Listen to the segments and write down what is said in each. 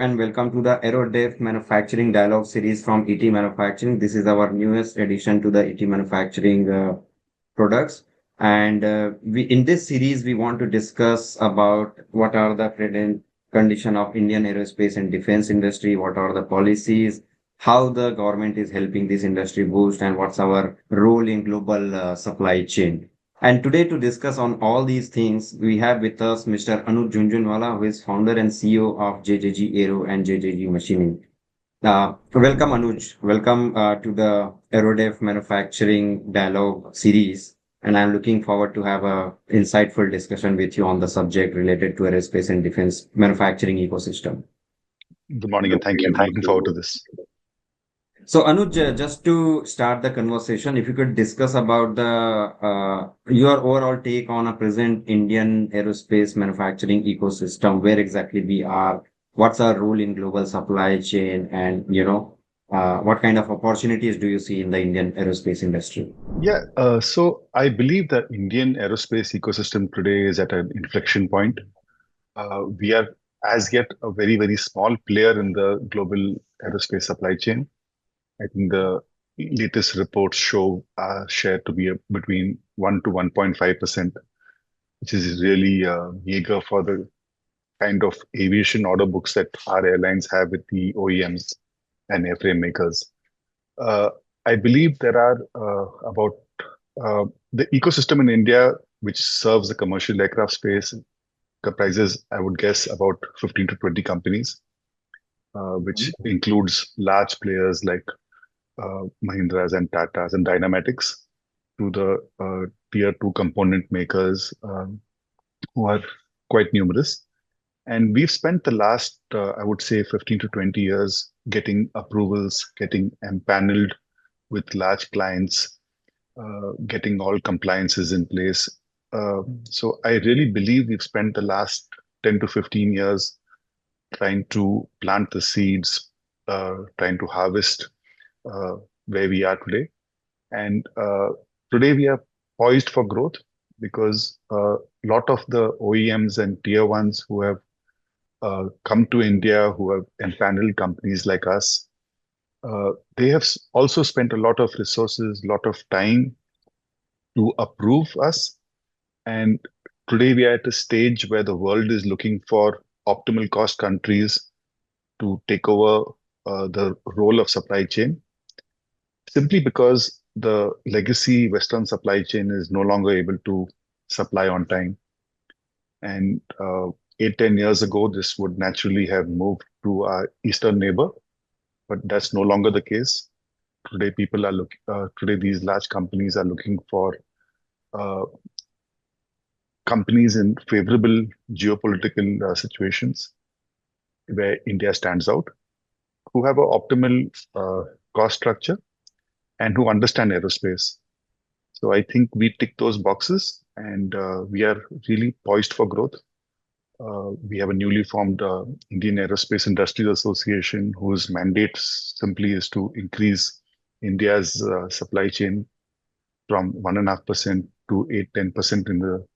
and welcome to the AeroDef Manufacturing Dialogue series from ET Manufacturing. This is our newest addition to the ET Manufacturing products. And we in this series, we want to discuss about what are the present condition of Indian aerospace and defense industry, what are the policies, how the government is helping this industry boost, and what's our role in global supply chain. And today to discuss on all these things, we have with us Mr. Anuj Jhunjhunwala, who is founder and CEO of JJG Aero and JJG Machining. Welcome, Anuj. Welcome to the AeroDef Manufacturing Dialogue series. And I'm looking forward to have a insightful discussion with you on the subject related to aerospace and defense manufacturing ecosystem. Good morning and thank you. Looking forward to this. So Anuj, just to start the conversation, if you could discuss about the your overall take on a present Indian aerospace manufacturing ecosystem, where exactly we are, what's our role in global supply chain, and what kind of opportunities do you see in the Indian aerospace industry? So I believe the Indian aerospace ecosystem today is at an inflection point. We are as yet a very, very small player in the global aerospace supply chain. I think the latest reports show our share to be between 1 to 1.5%, which is really meager for the kind of aviation order books that our airlines have with the OEMs and airframe makers. Uh, I believe there are about the ecosystem in India, which serves the commercial aircraft space, comprises, I would guess, about 15 to 20 companies, which includes large players like Mahindras and Tatas and Dynamatics, to the tier two component makers who are quite numerous. And we've spent the last, I would say, 15 to 20 years getting approvals, getting empaneled with large clients, getting all compliances in place. So I really believe we've spent the last 10 to 15 years trying to plant the seeds, trying to harvest where we are today. And today we are poised for growth because a lot of the OEMs and tier ones who have come to India, who have empaneled companies like us, they have also spent a lot of resources, a lot of time to approve us. And today we are at a stage where the world is looking for optimal cost countries to take over the role of supply chain, simply because the legacy Western supply chain is no longer able to supply on time. And 8, 10 years ago, this would naturally have moved to our eastern neighbor, but that's no longer the case. Today, people are looking. Today, these large companies are looking for uh, companies in favorable geopolitical situations where India stands out, who have an optimal cost structure and who understand aerospace. So I think we tick those boxes, and we are really poised for growth. We have a newly formed Indian Aerospace Industries Association, whose mandate simply is to increase India's supply chain from 1.5% to 8, 10% in the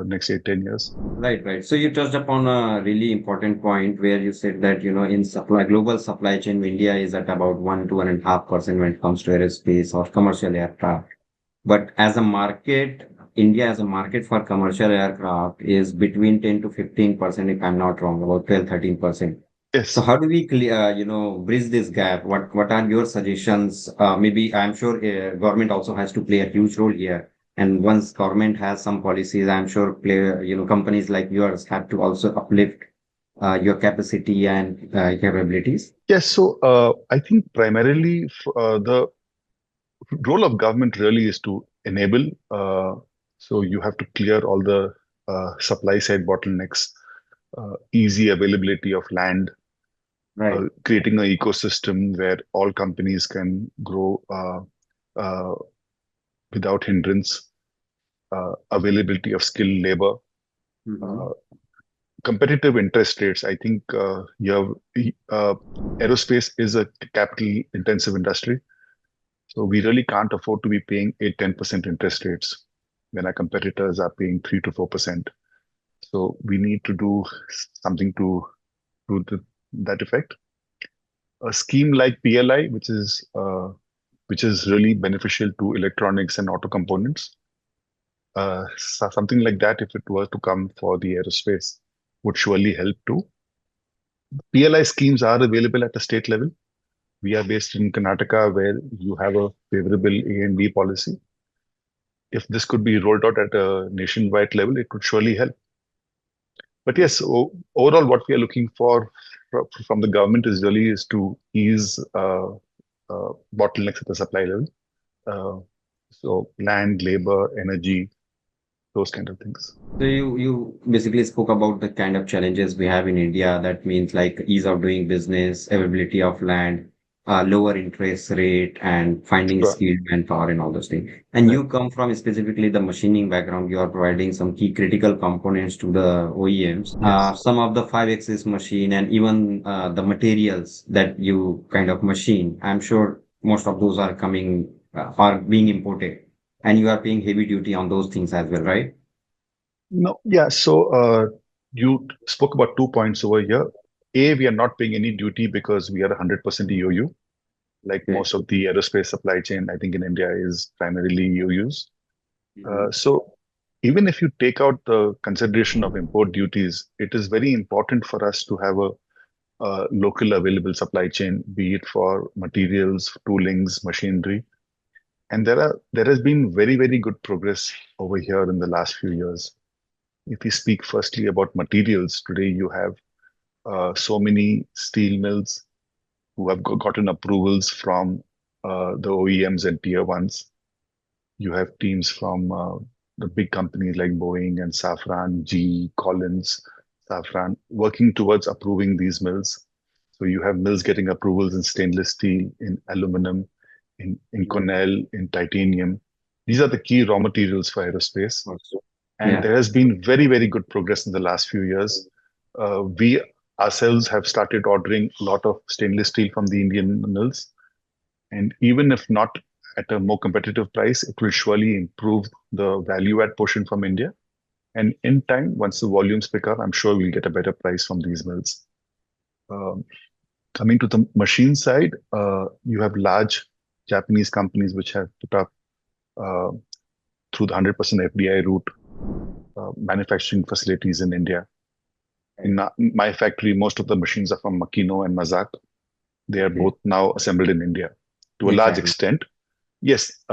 next 8, 10 years. Right, right. So you touched upon a really important point where you said that, in global supply chain, India is at about 1 to 1.5% when it comes to aerospace or commercial aircraft. But as a market, India as a market for commercial aircraft is between 10 to 15%, if I'm not wrong, about 12, 13%. So Yes. how do we bridge this gap? What are your suggestions? Maybe I'm sure government also has to play a huge role here. And once government has some policies, I'm sure companies like yours have to also uplift your capacity and capabilities. Yes. So I think primarily the role of government really is to enable. So you have to clear all the supply side bottlenecks, easy availability of land, Right. creating an ecosystem where all companies can grow uh, without hindrance, availability of skilled labor, Mm-hmm. uh, competitive interest rates. I think aerospace is a capital intensive industry. So we really can't afford to be paying 8, 10% interest rates when our competitors are paying 3 to 4%. So we need to do something to that effect. A scheme like PLI, which is really beneficial to electronics and auto components, something like that, if it were to come for the aerospace, would surely help too. PLI schemes are available at the state level. We are based in Karnataka, where you have a favorable A&B policy. If this could be rolled out at a nationwide level, it would surely help. But yes, overall, what we are looking for from the government is to ease bottlenecks at the supply level. Uh, so land, labor, energy, those kind of things. So you basically spoke about the kind of challenges we have in India. That means like ease of doing business, availability of land, lower interest rate, and finding Sure. skilled manpower and all those things. And Right. you come from specifically the machining background. You are providing some key critical components to the OEMs. Yes. Some of the five-axis machine and even the materials that you kind of machine. I'm sure most of those are coming are being imported, and you are paying heavy duty on those things as well, right? No, yeah. So you spoke about 2 points over here. A, we are not paying any duty because we are 100% EOU. Like Okay. most of the aerospace supply chain, I think in India is primarily EOUs. Mhm. So even if you take out the consideration of import duties, it is very important for us to have a local available supply chain, be it for materials, toolings, machinery. And there has been very good progress over here in the last few years. If we speak firstly about materials, today you have so many steel mills who have gotten approvals from the OEMs and tier ones. You have teams from the big companies like Boeing and Safran, GE, Collins, Safran, working towards approving these mills. So you have mills getting approvals in stainless steel, in aluminum, in Mhm. Cornell, in titanium. These are the key raw materials for aerospace. Also. And Yeah. there has been very good progress in the last few years. We ourselves have started ordering a lot of stainless steel from the Indian mills. And even if not at a more competitive price, it will surely improve the value add portion from India. And in time, once the volumes pick up, I'm sure we'll get a better price from these mills. Um, Coming to the machine side, you have large Japanese companies which have put up uh, through the 100% FDI route manufacturing facilities in India. Right. In my factory, most of the machines are from Makino and Mazak. They are Okay. both now assembled in India to a large Exactly. extent. Yes,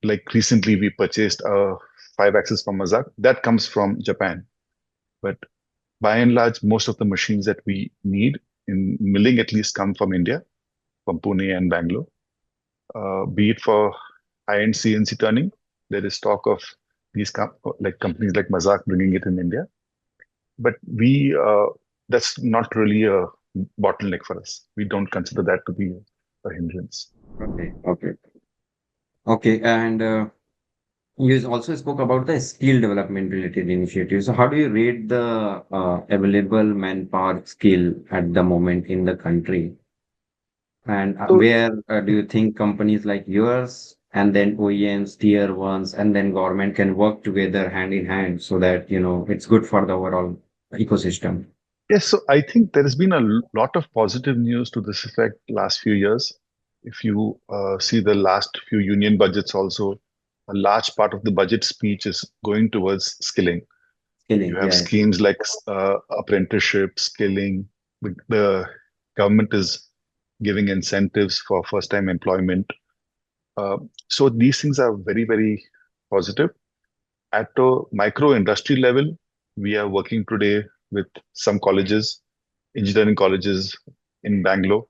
like recently we purchased a five-axis from Mazak. That comes from Japan. But by and large, most of the machines that we need in milling at least come from India, from Pune and Bangalore. Be it for high-end CNC turning, there is talk of these like companies like Mazak bringing it in India. But that's not really a bottleneck for us. We don't consider that to be a hindrance. Okay. Okay. Okay. And you also spoke about the skill development related initiatives. So how do you rate the available manpower skill at the moment in the country? And So where do you think companies like yours and then OEMs, tier ones, and then government can work together hand in hand so that, it's good for the overall ecosystem? yes, so I think there has been a lot of positive news to this effect last few years. If you see the last few union budgets also, a large part of the budget speech is going towards skilling. You Skilling. have Yeah. schemes like apprenticeship, skilling. The government is giving incentives for first-time employment. Uh, so these things are very positive. At a micro industry level, we are working today with some colleges, engineering colleges in Bangalore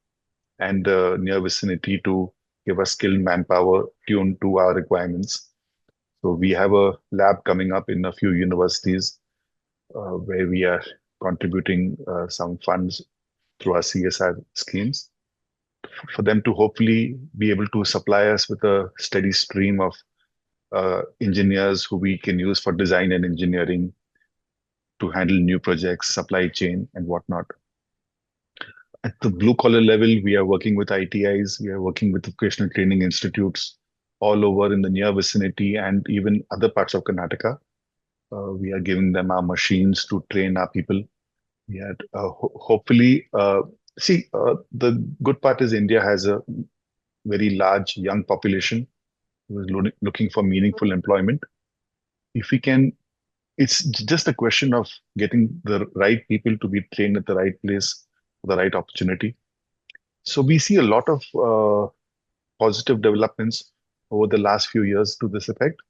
and the near vicinity to give us skilled manpower tuned to our requirements. So we have a lab coming up in a few universities where we are contributing some funds through our CSR schemes for them to hopefully be able to supply us with a steady stream of engineers who we can use for design and engineering to handle new projects, supply chain, and whatnot. At the blue collar level, we are working with ITIs, we are working with vocational training institutes all over in the near vicinity and even other parts of Karnataka. We are giving them our machines to train our people. Yeah, hopefully, the good part is India has a very large young population who is looking for meaningful employment. If we can, it's just a question of getting the right people to be trained at the right place for the right opportunity. So we see a lot of positive developments over the last few years to this effect.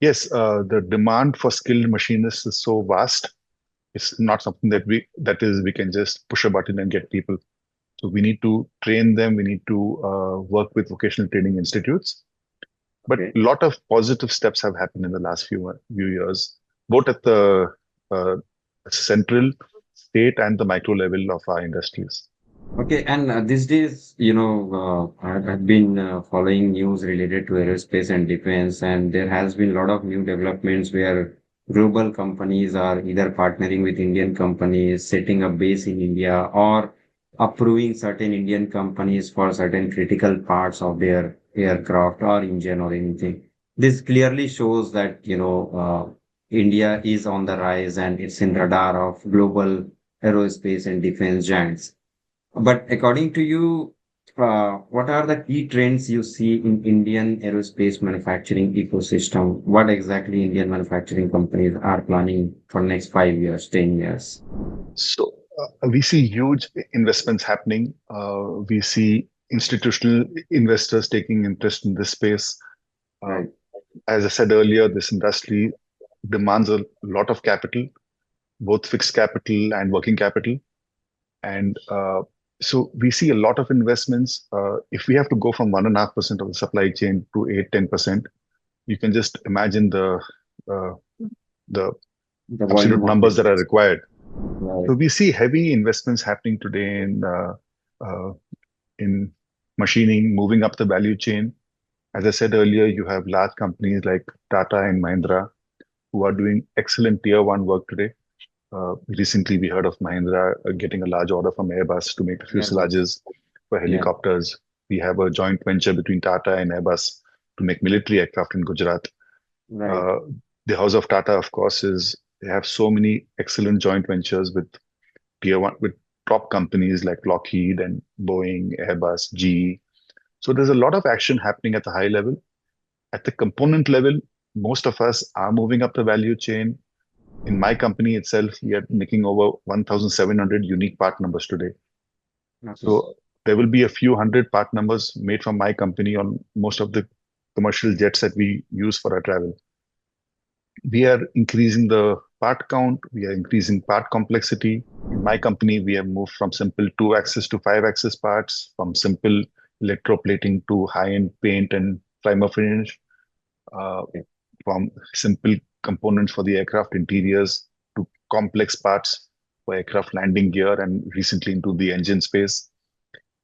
Yes, the demand for skilled machinists is so vast. It's not something we can just push a button and get people. So we need to train them. We need to work with vocational training institutes. But Okay. a lot of positive steps have happened in the last few years, both at the uh, central, state, and the micro level of our industries. Okay, and these days, I've been following news related to aerospace and defense, and there has been a lot of new developments where global companies are either partnering with Indian companies, setting up base in India, or approving certain Indian companies for certain critical parts of their aircraft or engine or anything. This clearly shows that, India is on the rise and it's in radar of global aerospace and defense giants. But according to you, what are the key trends you see in Indian aerospace manufacturing ecosystem? What exactly Indian manufacturing companies are planning for next 5 years, 10 years? So we see huge investments happening. We see institutional investors taking interest in this space. Uh, Right, as I said earlier, this industry demands a lot of capital, both fixed capital and working capital. And so we see a lot of investments. If we have to go from 1.5% of the supply chain to 8-10%, you can just imagine uh, the the absolute volume of numbers that are business. required. Right, So we see heavy investments happening today uh, in machining, moving up the value chain. As I said earlier, you have large companies like Tata and Mahindra who are doing excellent tier one work today. Recently, we heard of Mahindra getting a large order from Airbus to make the yeah, boss. fuselages for Yeah, helicopters. We have a joint venture between Tata and Airbus to make military aircraft in Gujarat. right, Uh, the house of Tata, of course, is they have so many excellent joint ventures with tier one with top companies like Lockheed and Boeing, Airbus, GE. So there's a lot of action happening at the high level. At the component level, most of us are moving up the value chain. In my company itself, we are making over 1,700 unique part numbers today. okay, So there will be a few hundred part numbers made from my company on most of the commercial jets that we use for our travel. We are increasing the part count, we are increasing part complexity. In my company, we have moved from simple two-axis to five-axis parts, from simple electroplating to high-end paint and primer finish, uh, okay, from simple components for the aircraft interiors to complex parts for aircraft landing gear and recently into the engine space.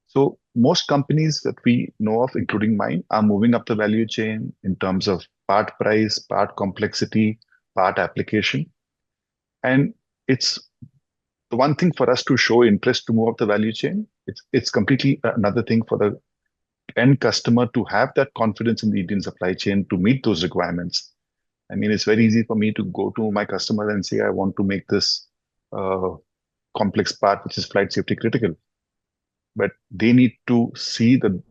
So most companies that we know of, including mine, are moving up the value chain in terms of part price, part complexity, part application. And it's the one thing for us to show interest to move up the value chain. It's completely another thing for the end customer to have that confidence in the Indian supply chain to meet those requirements. I mean, it's very easy for me to go to my customer and say, I want to make this uh, complex part, which is flight safety critical. But they need to see the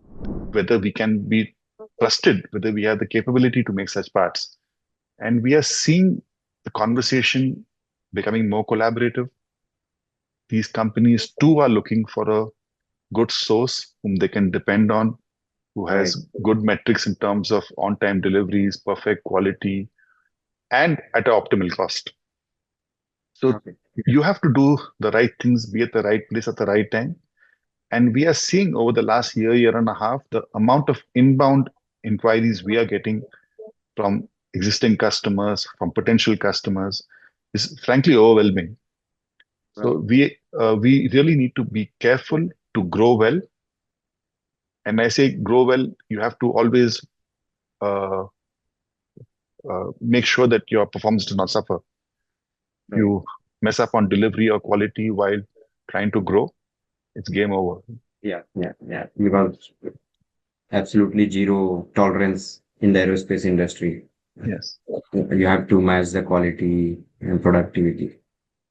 whether we can be trusted, whether we have the capability to make such parts. And we are seeing the conversation becoming more collaborative. These companies too are looking for a good source whom they can depend on, who right, has good metrics in terms of on time deliveries, perfect quality, and at an optimal cost. So okay, you have to do the right things, be at the right place at the right time. And we are seeing over the last year and a half, the amount of inbound inquiries we are getting from existing customers, from potential customers, is frankly overwhelming. So right. we really need to be careful to grow well. And I say grow well, you have to always uh, make sure that your performance does not suffer. If Right. you mess up on delivery or quality while trying to grow, it's game over. Yeah, yeah, yeah. Because absolutely zero tolerance in the aerospace industry. Yes. You have to match the quality and productivity.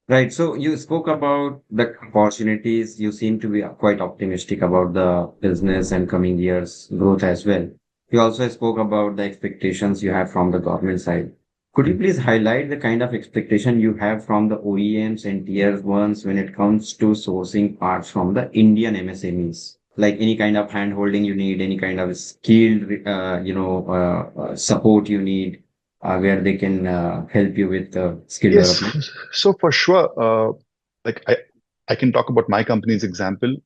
Right. So you spoke about the opportunities. You seem to be quite optimistic about the business and coming years growth as well. You also spoke about the expectations you have from the government side. Could you please highlight the kind of expectation you have from the OEMs and tier ones when it comes to sourcing parts from the Indian MSMEs? Like any kind of hand holding you need, any kind of skilled, support you need, where they can help you with skill Yes, development. so for sure, like I can talk about my company's example.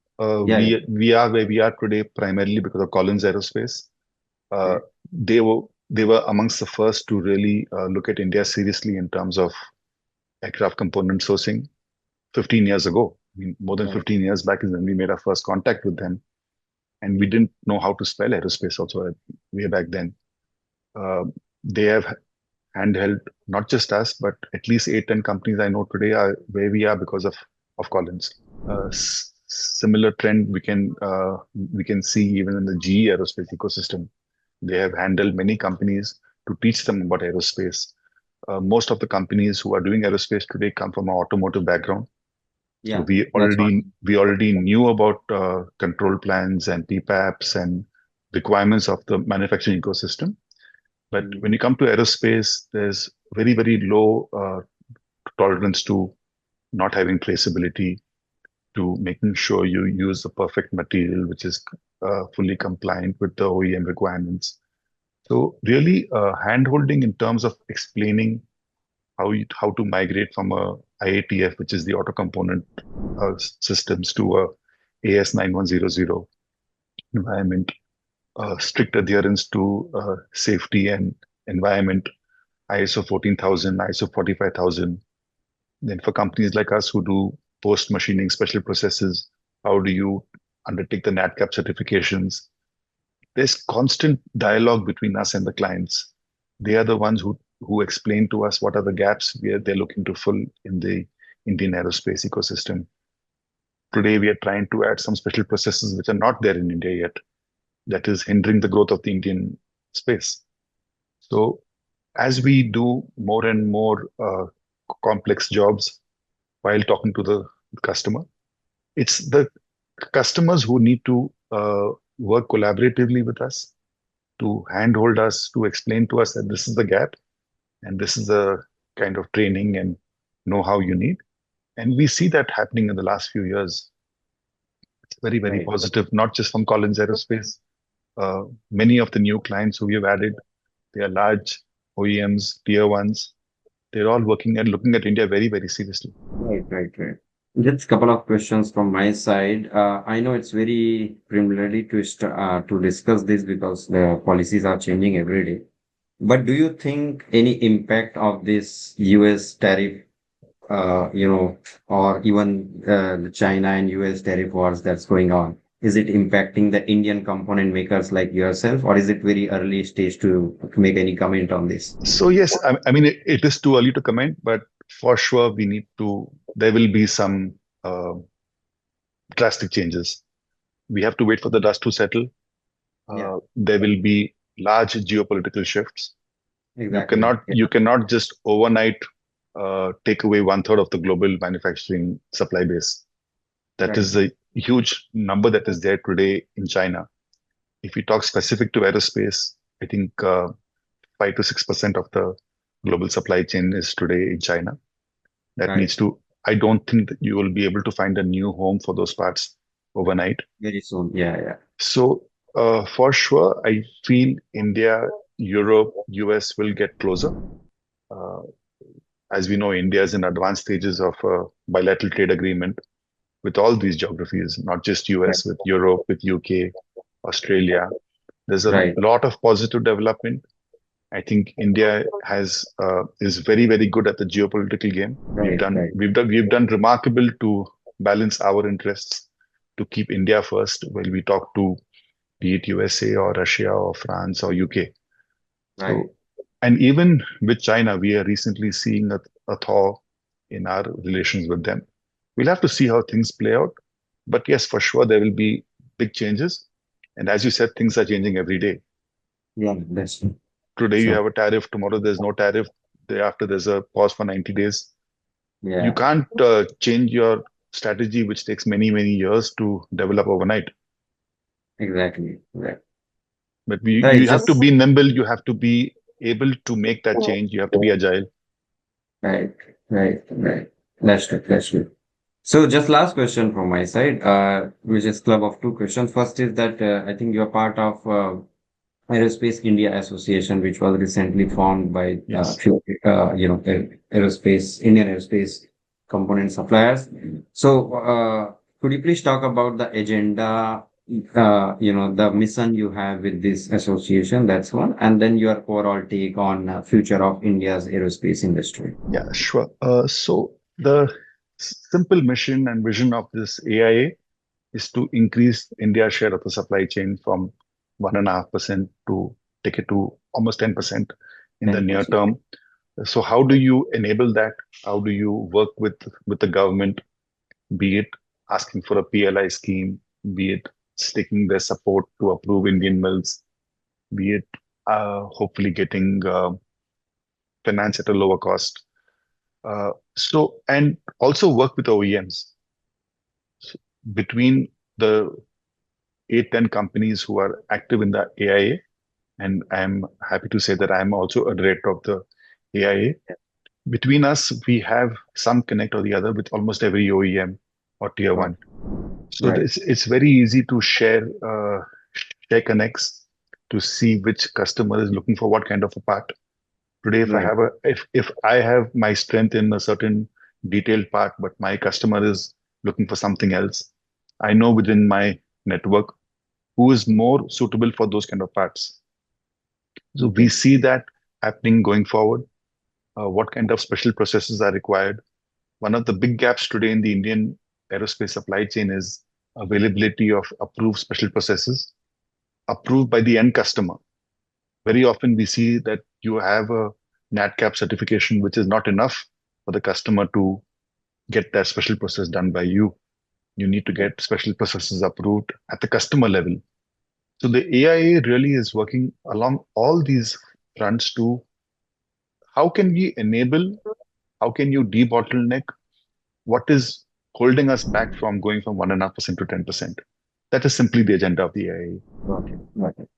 Yeah. We are where we are today primarily because of Collins Aerospace. Uh, Okay. they were amongst the first to really look at India seriously in terms of aircraft component sourcing 15 years ago. I mean, more than Right. 15 years back is when we made our first contact with them, and we didn't know how to spell aerospace also way back then. Uh, they have handheld not just us, but at least 8, 10 companies I know today are where we are because of Collins. Similar trend we can see even in the GE aerospace ecosystem. They have handled many companies to teach them about aerospace. Most of the companies who are doing aerospace today come from an automotive background. So Yeah, that's what. we already knew about control plans and PPAPs and requirements of the manufacturing ecosystem. But when Mm. you come to aerospace, there's very low tolerance to not having traceability, to making sure you use the perfect material, which is fully compliant with the OEM requirements. So really, hand-holding in terms of explaining how to migrate from a IATF, which is the auto component systems, to a AS9100 environment, strict adherence to safety and environment, ISO 14000, ISO 45000. Then for companies like us who do post machining special processes, how do you undertake the NADCAP certifications? There's constant dialogue between us and the clients. They are the ones who explain to us what are the gaps where they're looking to fill in the Indian aerospace ecosystem. Today, we are trying to add some special processes which are not there in India yet. That is hindering the growth of the Indian space. So, as we do more and more complex jobs while talking to the customer, it's the customers who need to work collaboratively with us, to handhold us, to explain to us that this is the gap and this is the kind of training and know-how you need. And we see that happening in the last few years. It's very Right. positive, not just from Collins Aerospace. Many of the new clients who we have added, they are large OEMs, tier ones. They're all working and looking at India very seriously. Right. Just a couple of questions from my side. I know it's very preliminary to discuss this because the policies are changing every day. But do you think any impact of this US tariff, or even the China and US tariff wars that's going on, is it impacting the Indian component makers like yourself, or is it very early stage to make any comment on this? So yes, I mean it is too early to comment, but for sure we need to. There will be some uh, drastic changes. We have to wait for the dust to settle. Yeah, There will be large geopolitical shifts. exactly. Yeah, You cannot just overnight take away 1/3 of the global manufacturing supply base. That right. is a huge number that is there today in China. If we talk specific to aerospace, I think 5 to 6% of the global supply chain is today in China. That Right. needs to. I don't think that you will be able to find a new home for those parts overnight. Very soon. Yeah. So for sure, I feel India, Europe, US will get closer. Uh, as we know, India is in advanced stages of a bilateral trade agreement with all these geographies, not just Right. US, with Europe, with UK, Australia. There's a Right. lot of positive development. I think India has is very good at the geopolitical game. Right. We've done remarkable to balance our interests to keep India first while we talk to be it USA or Russia or France or UK. Right. So, and even with China, we are recently seeing a thaw in our relations with them. We'll have to see how things play out. But yes, for sure, there will be big changes. And as you said, things are changing every day. Yeah, that's Today you so. have a tariff, tomorrow there's no tariff, day after there's a pause for 90 days. You Yeah, can't change your strategy, which takes many, many years to develop overnight. exactly. Right. But Right. you have to Just be nimble. You have to be able to make that change. You have to be agile. right. Right. Right. That's good. That's good. So just last question from my side, which is club of two questions. First is that I think you're part of Aerospace India Association, which was recently formed by Yes. few, aerospace Indian aerospace component suppliers. So, could you please talk about the agenda, the mission you have with this association? That's one, and then your overall take on future of India's aerospace industry. Yeah, sure. So the simple mission and vision of this AIA is to increase India's share of the supply chain from 1.5% to take it to almost 10% in the near 10%. term. So how do you enable that? How do you work with the government, be it asking for a PLI scheme, be it seeking their support to approve Indian mills, be it hopefully getting finance at a lower cost. And also work with OEMs. So between the 8, 10 companies who are active in the AIA, and I'm happy to say that I'm also a director of the AIA. Between us, we have some connect or the other with almost every OEM or tier Right. one. So Right. it's very easy to share connects to see which customer is looking for what kind of a part. Today, Right. if I have my strength in a certain detailed part, but my customer is looking for something else, I know within my network who is more suitable for those kind of parts. So we Okay. see that happening going forward. What kind of special processes are required? One of the big gaps today in the Indian aerospace supply chain is availability of approved special processes approved by the end customer. Very often we see that you have a NADCAP certification, which is not enough for the customer to get that special process done by you. You need to get special processes approved at the customer level. So the AIA really is working along all these fronts to how can we enable, how can you debottleneck what is holding us back from going from 1.5% to 10%. That is simply the agenda of the AIA. Got it. Got it.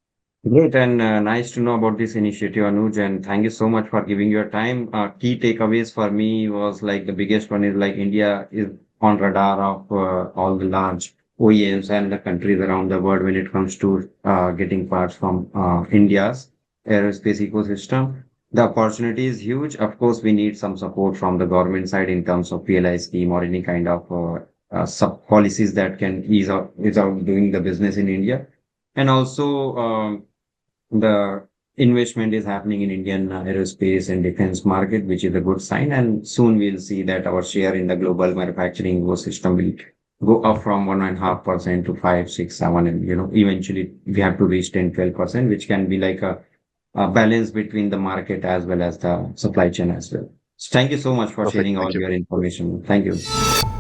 Great, and nice to know about this initiative, Anuj, and thank you so much for giving your time. Key takeaways for me was like the biggest one is like India is on radar of all the large OEMs and the countries around the world when it comes to getting parts from India's aerospace ecosystem. The opportunity is huge. Of course, we need some support from the government side in terms of PLI scheme or any kind of sub policies that can ease out doing the business in India. And also, the investment is happening in Indian aerospace and defense market, which is a good sign. And soon we'll see that our share in the global manufacturing ecosystem will go up from 1.5% to 5, 6, 7, and eventually we have to reach 10, 12%, which can be like a balance between the market as well as the supply chain as well. So thank you so much for Perfect. sharing all Thank you. your information. Thank you.